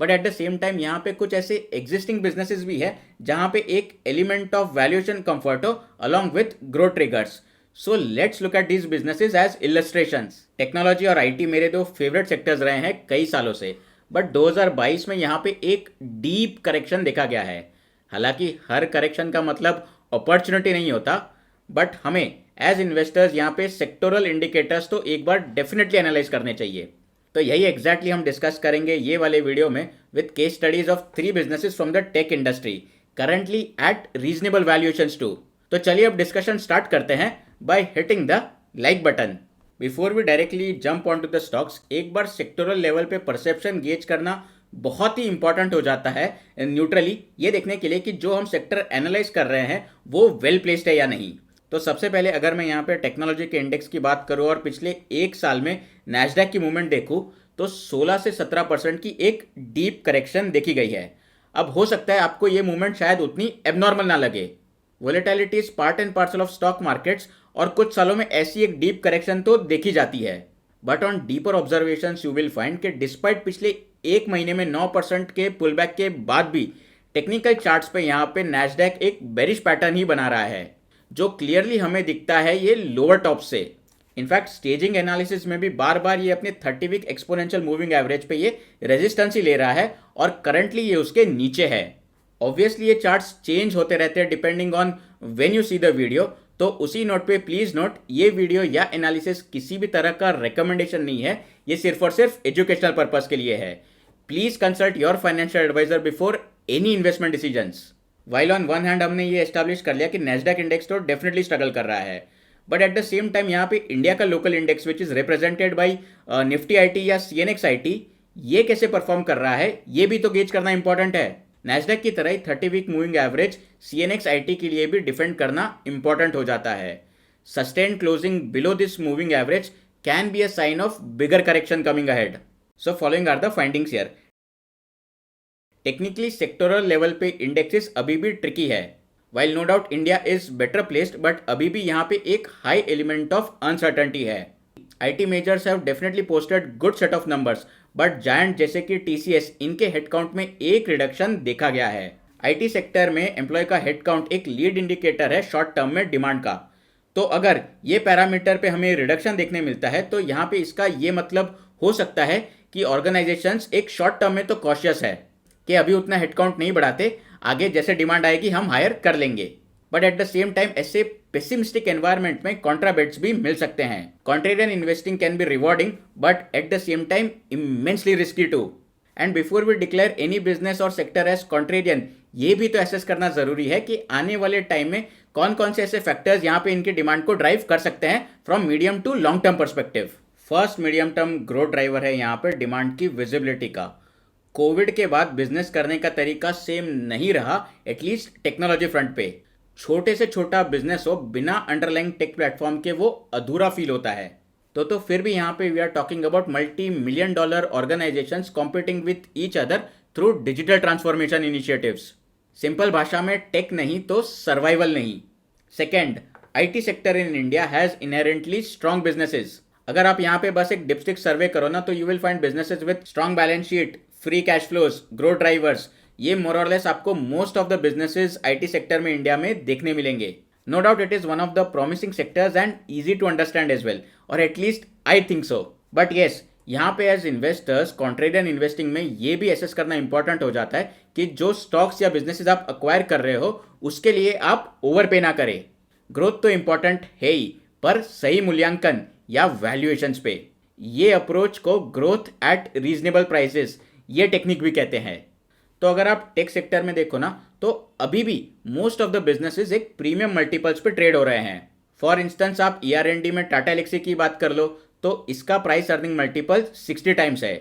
But at the same time यहाँ पे कुछ ऐसे एग्जिस्टिंग बिजनेसेस भी है जहाँ पे एक एलिमेंट ऑफ वैल्यूएशन कंफर्ट हो along with growth triggers. So let's look at these businesses as illustrations. Technology और आईटी मेरे दो फेवरेट सेक्टर्स रहे हैं कई सालों से, बट 2022 में यहाँ पे एक डीप करेक्शन देखा गया है. हालांकि हर करेक्शन का मतलब अपॉर्चुनिटी नहीं होता, बट हमें एज इन्वेस्टर्स यहाँ पे सेक्टोरल इंडिकेटर्स तो एक बार डेफिनेटली एनालाइज करने चाहिए. तो यही एग्जैक्टली हम डिस्कस करेंगे ये वाले वीडियो में with case studies of 3 businesses from the tech industry currently at reasonable valuations too. तो चलिए अब डिस्कशन स्टार्ट करते हैं by hitting the like button. Before we directly jump on to the stocks, एक बार सेक्टोरल लेवल पे perception gauge करना बहुत ही इंपॉर्टेंट हो जाता है न्यूट्रली ये देखने के लिए कि जो हम सेक्टर एनालाइज कर रहे हैं वो वेल प्लेस्ड है या नहीं. तो सबसे पहले अगर मैं यहाँ पे टेक्नोलॉजी के इंडेक्स की बात करूँ और पिछले एक साल में नैस्डैक की मूवमेंट देखूँ तो 16 से 17% की एक डीप करेक्शन देखी गई है. अब हो सकता है आपको ये मूवमेंट शायद उतनी एबनॉर्मल ना लगे. Volatility is part and parcel of stock markets और कुछ सालों में ऐसी एक डीप करेक्शन तो देखी जाती है. But on deeper observation you will find कि डिस्पाइट पिछले एक महीने में 9% के पुल बैक के बाद भी टेक्निकल चार्ट्स पे यहाँ पे नैस्डैक एक बेरिश पैटर्न ही बना रहा है जो क्लियरली हमें दिखता है ये लोअर टॉप से. इनफैक्ट स्टेजिंग एनालिसिस में भी बार बार ये अपने 30 वीक एक्सपोनेंशियल मूविंग एवरेज पे ये रेजिस्टेंस ही ले रहा है और करंटली ये उसके नीचे है. ऑब्वियसली ये चार्ट्स चेंज होते रहते हैं depending on when you see the video. तो उसी नोट पे प्लीज नोट ये वीडियो या एनालिसिस किसी भी तरह का रिकमेंडेशन नहीं है, ये सिर्फ और सिर्फ एजुकेशनल पर्पस के लिए है. Please consult your financial advisor before any investment decisions. While on one hand हमने ये एस्टैब्लिश कर लिया कि नैस्डैक इंडेक्स तो डेफिनेटली स्ट्रगल कर रहा है, but at the same time यहाँ पे इंडिया का local index which is represented by Nifty IT या सीएनएक्स आईटी ये कैसे परफॉर्म कर रहा है ये भी तो गेज करना इंपॉर्टेंट है. नैस्डैक की तरह ही 30 week moving average CNX IT के लिए भी डिफेंड करना इंपॉर्टेंट हो जाता है. Sustain closing below this moving average can be a sign of bigger correction coming ahead. So following are the findings here. Technically sectoral level पे indexes अभी भी ट्रिकी है. While no doubt India is better placed, but अभी भी यहाँ पे एक high element of uncertainty है. IT measures have definitely posted good set of numbers, but giant जैसे कि टीसीएस इनके हेडकाउंट में एक रिडक्शन देखा गया है. आईटी सेक्टर में एम्प्लॉय का हेडकाउंट एक लीड इंडिकेटर है शॉर्ट टर्म में डिमांड का. तो अगर ये पैरामीटर पे हमें रिडक्शन देखने मिलता है तो यहाँ पे इसका ये मतलब हो सकता है कि ऑर्गेनाइजेशंस एक शॉर्ट टर्म में तो कॉशियस है कि अभी उतना हेडकाउंट नहीं बढ़ाते, आगे जैसे डिमांड आएगी हम हायर कर लेंगे. But at the same time ऐसे पेसिमिस्टिक एनवायरनमेंट में कॉन्ट्रा बेट्स भी मिल सकते हैं. Contrarian investing can be rewarding but at the same time immensely risky too. And before we declare any business और सेक्टर एज कॉन्ट्रेरियन ये भी तो एसेस करना जरूरी है कि आने वाले टाइम में कौन कौन से ऐसे फैक्टर्स यहाँ पे इनकी डिमांड को ड्राइव कर सकते हैं from medium to long term perspective. First medium term growth driver है यहाँ पे डिमांड की विजिबिलिटी का. कोविड के बाद बिजनेस करने का तरीका सेम नहीं रहा, एटलीस्ट टेक्नोलॉजी फ्रंट पे. छोटे से छोटा बिजनेस हो बिना अंडरलाइंग टेक प्लेटफॉर्म के वो अधूरा फील होता है. तो फिर भी यहाँ पे we are talking about $multi-million organizations competing with each other through digital transformation initiatives. Simple भाषा में टेक नहीं तो सर्वाइवल नहीं. Second, IT sector in India has inherently strong businesses. अगर आप यहाँ पे बस एक डिपस्टिक सर्वे करो ना तो you will find businesses with strong balance sheet, free cash flows, growth drivers. ये मोर और लेस आपको most of the businesses IT sector में इंडिया में देखने मिलेंगे. No doubt it is one of the promising sectors and easy to understand as well, और at least I think so. But yes, यहाँ पे एज इन्वेस्टर्स कॉन्ट्रेरियन इन्वेस्टिंग में ये भी एसेस करना इंपॉर्टेंट हो जाता है कि जो स्टॉक्स या बिजनेसेस आप अक्वायर कर रहे हो उसके लिए आप ओवरपे ना करें. ग्रोथ तो इंपॉर्टेंट है ही, पर सही मूल्यांकन या वैल्यूएशंस पे. ये अप्रोच को ग्रोथ एट रीजनेबल प्राइसेस ये टेक्निक भी कहते हैं. तो अगर आप टेक सेक्टर में देखो ना तो अभी भी मोस्ट ऑफ द बिजनेसेस एक प्रीमियम मल्टीपल्स पे ट्रेड हो रहे हैं. फॉर इंस्टेंस आप ER&D में टाटा एलेक्सी की बात कर लो तो इसका प्राइस अर्निंग मल्टीपल 60 टाइम्स है.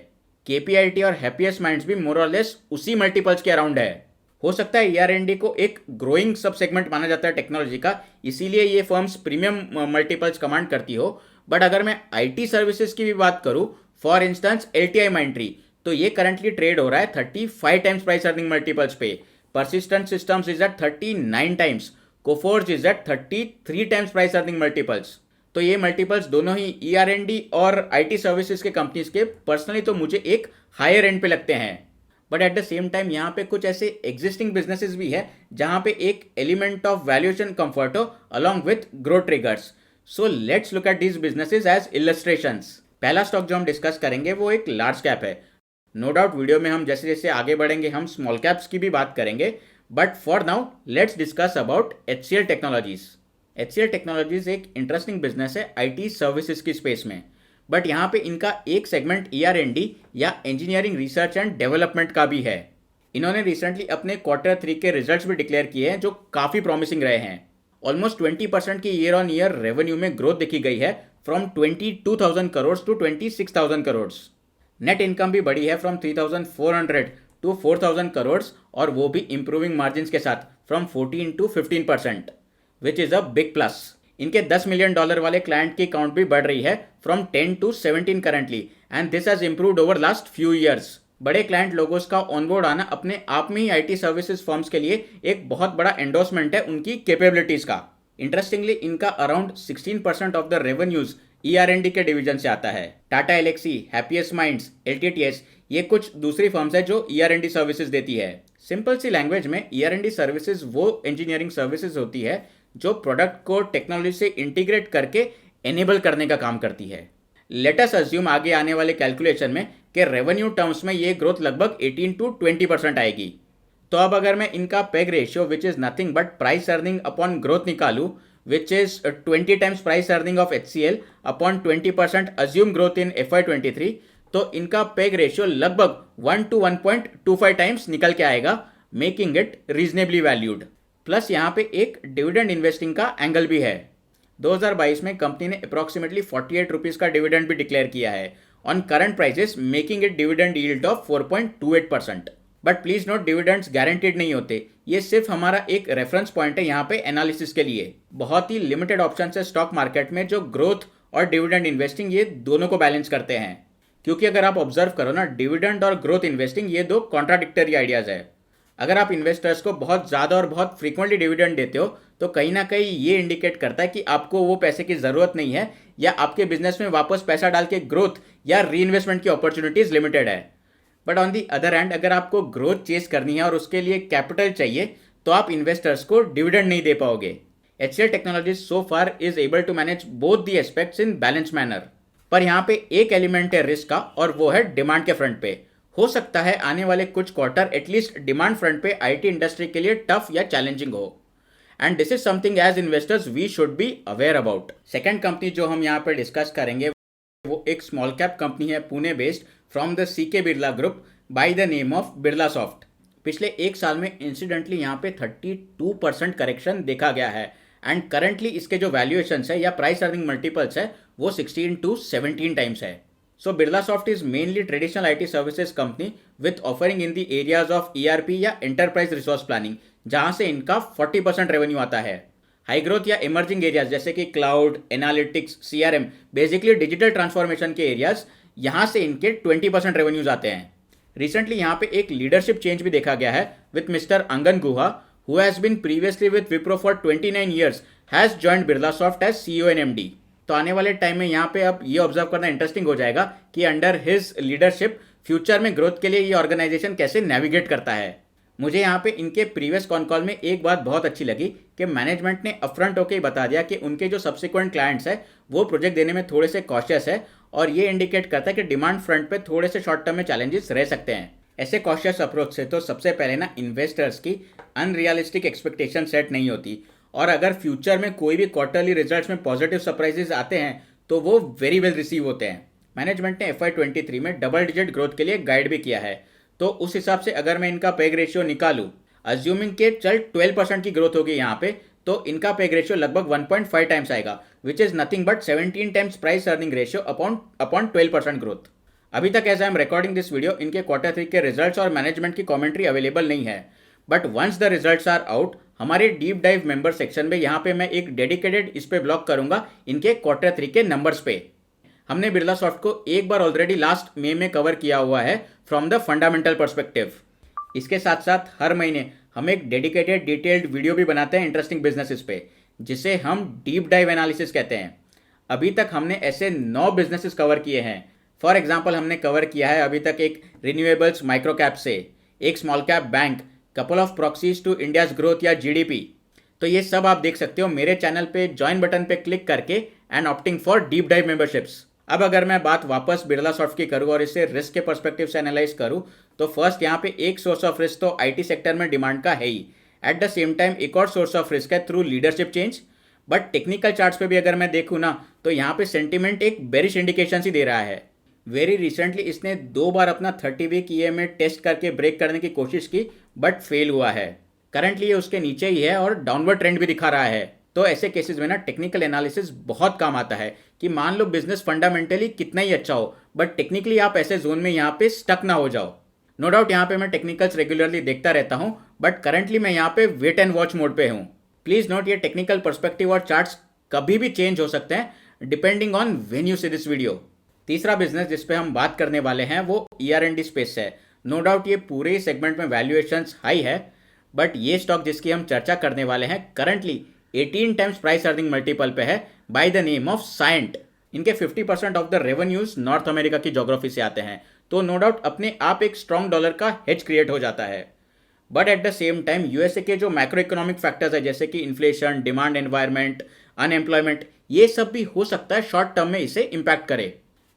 KPIT और हैप्पीएस्ट माइंड्स भी मोर और लेस उसी मल्टीपल्स के अराउंड है. हो सकता है ER&D को एक ग्रोइंग सब सेगमेंट माना जाता है टेक्नोलॉजी का, इसीलिए ये फर्म्स प्रीमियम मल्टीपल्स कमांड करती हो. बट अगर मैं IT सर्विसेज की भी बात करूं, फॉर इंस्टेंस LTI माइंट्री, तो ये करंटली ट्रेड हो रहा है 35 टाइम्स प्राइस अर्निंग मल्टीपल्स पे. Persistent systems is at 39 times, Coforge is at 33 times price earning multiples. तो ये मल्टीपल्स दोनों ही ER&D और IT सर्विसेज के कंपनीज के पर्सनली तो मुझे एक हायर एंड पे लगते हैं. But at the same time यहाँ पे कुछ ऐसे एग्जिस्टिंग बिजनेसेस भी है जहाँ पे एक एलिमेंट ऑफ वैल्यूएशन कंफर्ट हो along with growth triggers. So let's look at these businesses as illustrations. पहला स्टॉक जो हम डिस्कस करेंगे वो एक लार्ज कैप है. नो डाउट वीडियो में हम जैसे जैसे आगे बढ़ेंगे हम स्मॉल कैप्स की भी बात करेंगे, but for now let's discuss about HCL technologies. HCL technologies एक इंटरेस्टिंग बिजनेस है IT सर्विसेज की स्पेस में, बट यहाँ पे इनका एक सेगमेंट ER&D या इंजीनियरिंग रिसर्च एंड डेवलपमेंट का भी है. इन्होंने रिसेंटली अपने Q3 के रिजल्ट्स भी डिक्लेयर किए हैं जो काफ़ी प्रॉमिसिंग रहे हैं. ऑलमोस्ट 20% की ईयर ऑन ईयर रेवेन्यू में ग्रोथ देखी गई है from 22,000 crore to 26,000 crore. Net income भी बढ़ी है फ्रॉम 3,400 टू 4,000 करोड़ और वो भी इंप्रूविंग मार्जिन के साथ from 14 to 15%, which is a big plus. इनके $10 मिलियन वाले क्लाइंट की काउंट भी बढ़ रही है from 10 to 17 currently, and this has improved over last few years. बड़े क्लाइंट लोगोस का ऑनबोर्ड आना अपने आप में ही IT सर्विसेज फर्म्स के लिए एक बहुत बड़ा एंडोर्समेंट है उनकी कैपेबिलिटीज का. इंटरेस्टिंगली इनका around 16% of the revenues ER&D के डिवीजन से आता है. Tata Alexei, Happiest Minds, LTTS ये कुछ दूसरी फर्म्स है जो ER&D सर्विसेज देती है. सिंपल सी लैंग्वेज में ER&D सर्विसेज वो इंजीनियरिंग सर्विसेज होती है जो प्रोडक्ट को टेक्नोलॉजी से इंटीग्रेट करके एनेबल करने का काम करती है. लेट अस अज्यूम आगे आने वाले कैलकुलेशन में कि रेवेन्यू टर्म्स में ये ग्रोथ लगभग 18 टू 20% आएगी. तो अब अगर मैं इनका peg ratio which is nothing but price earning upon growth निकालूँ, which is 20 times price earning of HCL upon 20% assume growth in FY23, तो इनका पेग रेशियो लगभग 1 to 1.25 टाइम्स निकल के आएगा, making it reasonably valued. Plus यहाँ पे एक डिविडेंड इन्वेस्टिंग का एंगल भी है. 2022 में कंपनी ने अप्रॉक्सीमेटली 48 रुपीज़ का डिविडेंड भी डिक्लेयर किया है on current prices, making it dividend yield of 4.28%. But please note dividends guaranteed नहीं होते, ये सिर्फ हमारा एक रेफरेंस पॉइंट है यहाँ पे एनालिसिस के लिए. बहुत ही लिमिटेड ऑप्शन है स्टॉक मार्केट में जो ग्रोथ और डिविडेंड इन्वेस्टिंग ये दोनों को बैलेंस करते हैं. क्योंकि अगर आप ऑब्जर्व करो ना, डिविडेंड और ग्रोथ इन्वेस्टिंग ये दो कॉन्ट्राडिक्टरी आइडियाज है. अगर आप इन्वेस्टर्स को बहुत ज़्यादा और बहुत फ्रीक्वेंटली डिविडेंड देते हो तो कहीं ना कहीं ये इंडिकेट करता है कि आपको वो पैसे की ज़रूरत नहीं है या आपके बिजनेस में वापस पैसा डाल के ग्रोथ या री इन्वेस्टमेंट की अपॉर्चुनिटीज़ लिमिटेड है. But on the other hand अगर आपको ग्रोथ चेस करनी है और उसके लिए कैपिटल चाहिए तो आप इन्वेस्टर्स को डिविडेंड नहीं दे पाओगे. HCL technologies so far is able to manage both the aspects in balance manner. पर यहाँ पे एक एलिमेंट है रिस्क का और वो है डिमांड के फ्रंट पे. हो सकता है आने वाले कुछ क्वार्टर एटलीस्ट डिमांड फ्रंट पे IT इंडस्ट्री के लिए टफ या चैलेंजिंग हो, and this is something as investors we should be aware about. Second company जो हम यहाँ पे डिस्कस करेंगे वो एक स्मॉल कैप कंपनी है Pune based from the CK Birla group by the name of Birlasoft. पिछले एक साल में इंसिडेंटली यहाँ पे 32% करेक्शन देखा गया है एंड करंटली इसके जो वैल्यूएशंस है या प्राइस अर्निंग मल्टीपल्स है वो 16 to 17 टाइम्स है. So Birlasoft is mainly traditional IT services company with offering in the areas of ERP या एंटरप्राइज रिसोर्स प्लानिंग, जहाँ से इनका 40% रेवेन्यू आता है. हाई ग्रोथ या इमर्जिंग एरियाज जैसे कि cloud, analytics, CRM, basically digital transformation के एरियाज, यहाँ से इनके 20% रेवेन्यूज आते हैं. रिसेंटली यहाँ पे एक लीडरशिप चेंज भी देखा गया है with mister Angan Guha, who has been previously with Wipro for 29 years, has joined Birlasoft as CEO and MD. तो आने वाले टाइम में यहाँ पे अब ये ऑब्जर्व करना इंटरेस्टिंग हो जाएगा कि अंडर हिज लीडरशिप फ्यूचर में ग्रोथ के लिए ये ऑर्गेनाइजेशन कैसे नेविगेट करता है. मुझे यहाँ पे इनके प्रीवियस कॉन कॉल में एक बात बहुत अच्छी लगी कि मैनेजमेंट ने अपफ्रंट होकर ही बता दिया कि उनके जो सब्सिक्वेंट क्लाइंट्स है वो प्रोजेक्ट देने में थोड़े से कॉशियस है और ये इंडिकेट करता है कि डिमांड फ्रंट पे थोड़े से शॉर्ट टर्म में चैलेंजेस रह सकते हैं. ऐसे कॉशियस अप्रोच से तो सबसे पहले ना इन्वेस्टर्स की अनरियलिस्टिक एक्सपेक्टेशन सेट नहीं होती, और अगर फ्यूचर में कोई भी क्वार्टरली रिजल्ट्स में पॉजिटिव सरप्राइजेस आते हैं तो वो वेरी वेल रिसीव होते हैं. मैनेजमेंट ने FY23 में डबल डिजिट ग्रोथ के लिए गाइड भी किया है, तो उस हिसाब से अगर मैं इनका पेग रेशियो निकालूं, अज्यूमिंग के चल 12% की ग्रोथ होगी यहाँ पे, तो इनका पेग रेशियो लगभग 1.5 टाइम्स आएगा, which is nothing but 17 times price earning ratio upon 12% growth. अभी तक as I am recording this video इनके Q3 के रिजल्ट्स और मैनेजमेंट की कमेंट्री अवेलेबल नहीं है, but once the results are out हमारे डीप डाइव मेंबर सेक्शन में यहाँ पे मैं एक डेडिकेटेड इस पे ब्लॉग करूंगा इनके Q3 के नंबर्स पे. हमने बिरलासॉफ्ट को एक बार ऑलरेडी लास्ट मई में कवर किया हुआ है फ्रॉम द फंडामेंटल पर्सपेक्टिव. इसके साथ साथ हर महीने हम एक डेडिकेटेड डिटेल्ड वीडियो भी बनाते हैं इंटरेस्टिंग बिजनेसेस पे, जिसे हम डीप डाइव एनालिसिस कहते हैं. अभी तक हमने ऐसे 9 बिजनेसेस कवर किए हैं. फॉर एग्जाम्पल हमने कवर किया है अभी तक एक रिन्यूएबल्स माइक्रो कैप से, एक small cap bank, couple of proxies to India's growth या जीडीपी। तो ये सब आप देख सकते हो मेरे चैनल पे ज्वाइन बटन पे क्लिक करके and opting for deep dive memberships. अब अगर मैं बात वापस बिरला सॉफ्ट की करूँ और इसे रिस्क के पर्सपेक्टिव से एनालाइज करूँ, तो फर्स्ट यहाँ पे एक सोर्स ऑफ रिस्क तो आईटी सेक्टर में डिमांड का है ही। एट द सेम टाइम एक और सोर्स ऑफ रिस्क है through leadership change. But technical charts पे भी अगर मैं देखूँ ना, तो यहाँ पे सेंटीमेंट एक बेरिश इंडिकेशन ही दे रहा है। वेरी रिसेंटली इसने 2 बार अपना 30 वीक ईएमए टेस्ट करके ब्रेक करने की कोशिश की, बट फेल हुआ है। करंटली ये उसके नीचे ही है और डाउनवर्ड ट्रेंड भी दिखा रहा है। तो ऐसे केसेस में ना टेक्निकल एनालिसिस बहुत काम आता है कि मान लो बिजनेस फंडामेंटली कितना ही अच्छा हो, बट टेक्निकली आप ऐसे जोन में यहाँ पे स्टक ना हो जाओ। नो डाउट यहाँ पे मैं टेक्निकल्स रेगुलरली देखता रहता हूँ, बट करंटली मैं यहाँ पे वेट एंड वॉच मोड पे हूँ। प्लीज नोट, ये टेक्निकल पर्सपेक्टिव और चार्ट्स कभी भी चेंज हो सकते हैं depending on when you see this video. तीसरा बिजनेस जिस पे हम बात करने वाले हैं वो ER&D स्पेस है। नो डाउट ये पूरे सेगमेंट में वैल्यूएशंस हाई है, बट ये स्टॉक जिसकी हम चर्चा करने वाले हैं currently 18 times price earning multiple पे है by the name of Cyient. इनके 50% of the revenues north America की ज्योग्राफी से आते हैं, तो नो डाउट अपने आप एक स्ट्रॉन्ग डॉलर का हेज क्रिएट हो जाता है। But at the same time USA के जो मैक्रो इकोनॉमिक फैक्टर्स है जैसे कि इन्फ्लेशन, डिमांड एनवायरनमेंट, अनएम्प्लॉयमेंट, ये सब भी हो सकता है शॉर्ट टर्म में इसे इम्पैक्ट करे।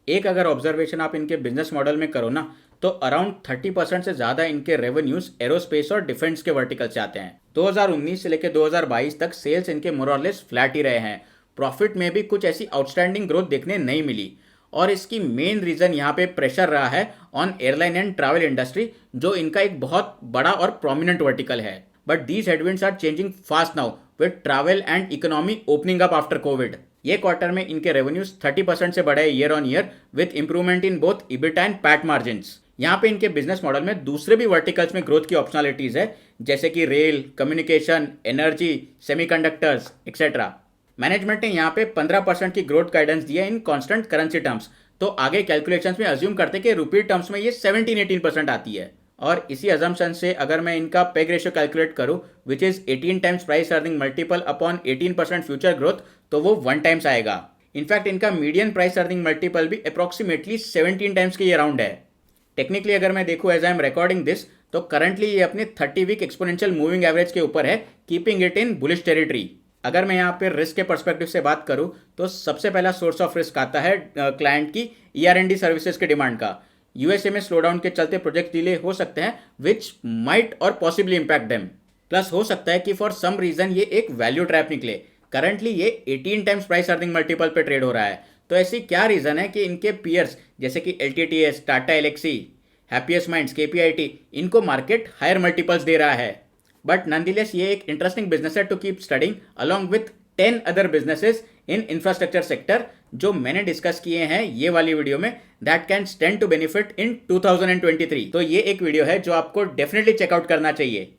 एक अगर ऑब्जर्वेशन आप इनके बिजनेस मॉडल में करो ना, तो अराउंड 30% से ज़्यादा इनके रेवेन्यूज एरोस्पेस और डिफेंस के वर्टिकल से आते हैं। 2019 से लेकर 2022 तक सेल्स इनके मोर और लेस फ्लैट ही रहे हैं। प्रॉफिट में भी कुछ ऐसी आउटस्टैंडिंग ग्रोथ देखने नहीं मिली, और इसकी मेन रीजन यहाँ पे प्रेशर रहा है on airline and travel industry, जो इनका एक बहुत बड़ा और प्रोमिनेंट वर्टिकल है। But these headwinds are changing fast now with travel and economy opening up after COVID. ये क्वार्टर में इनके रेवेन्यूज 30% से बढ़े year on year with improvement in both EBITDA and PAT margins. यहाँ पे इनके बिजनेस मॉडल में दूसरे भी वर्टिकल्स में ग्रोथ की ऑप्शनलिटीज है, जैसे कि rail, communication, energy, semiconductors etcetera. Management ने यहाँ पे 15% की ग्रोथ गाइडेंस दी है इन कांस्टेंट करेंसी टर्म्स, तो आगे कैलकुलेशंस में अज्यूम करते कि रुपी टर्म्स में ये 17-18% आती है। और इसी अजम्पशन से अगर मैं इनका पेग रेशियो कैलकुलेट करूं which is 18 times price earning multiple upon 18% future growth, तो वो 1 टाइम्स आएगा। इनफैक्ट इनका मीडियन प्राइस अर्निंग मल्टीपल भी अप्रॉक्सीमेटली 17 टाइम्स के अराउंड है। टेक्निकली अगर मैं देखूं as I am recording this, तो करंटली ये अपने 30 वीक एक्सपोनेंशियल मूविंग एवरेज के ऊपर है, keeping it in bullish territory. अगर मैं यहाँ पे रिस्क के पर्सपेक्टिव से बात करूँ, तो सबसे पहला सोर्स ऑफ रिस्क आता है क्लाइंट की ER&D सर्विसेज के डिमांड का। यूएसए में स्लोडाउन के चलते प्रोजेक्ट डिले हो सकते हैं विच माइट और पॉसिबली इंपैक्ट देम। प्लस हो सकता है कि फॉर सम रीजन ये एक वैल्यू ट्रैप निकले। करंटली ये 18 टाइम्स प्राइस अर्निंग मल्टीपल पे ट्रेड हो रहा है। तो ऐसी क्या रीजन है कि इनके पीयर्स जैसे कि LTTS, Tata Alexei, Happiest Minds, KPIT, इनको मार्केट हायर मल्टीपल्स दे रहा है। बट नॉनदलेस ये एक इंटरेस्टिंग बिजनेस है to keep studying along with 10 other businesses in infrastructure sector जो मैंने डिस्कस किए हैं ये वाली वीडियो में, that can stand to benefit in 2023। तो ये एक वीडियो है जो आपको डेफिनेटली चेकआउट करना चाहिए।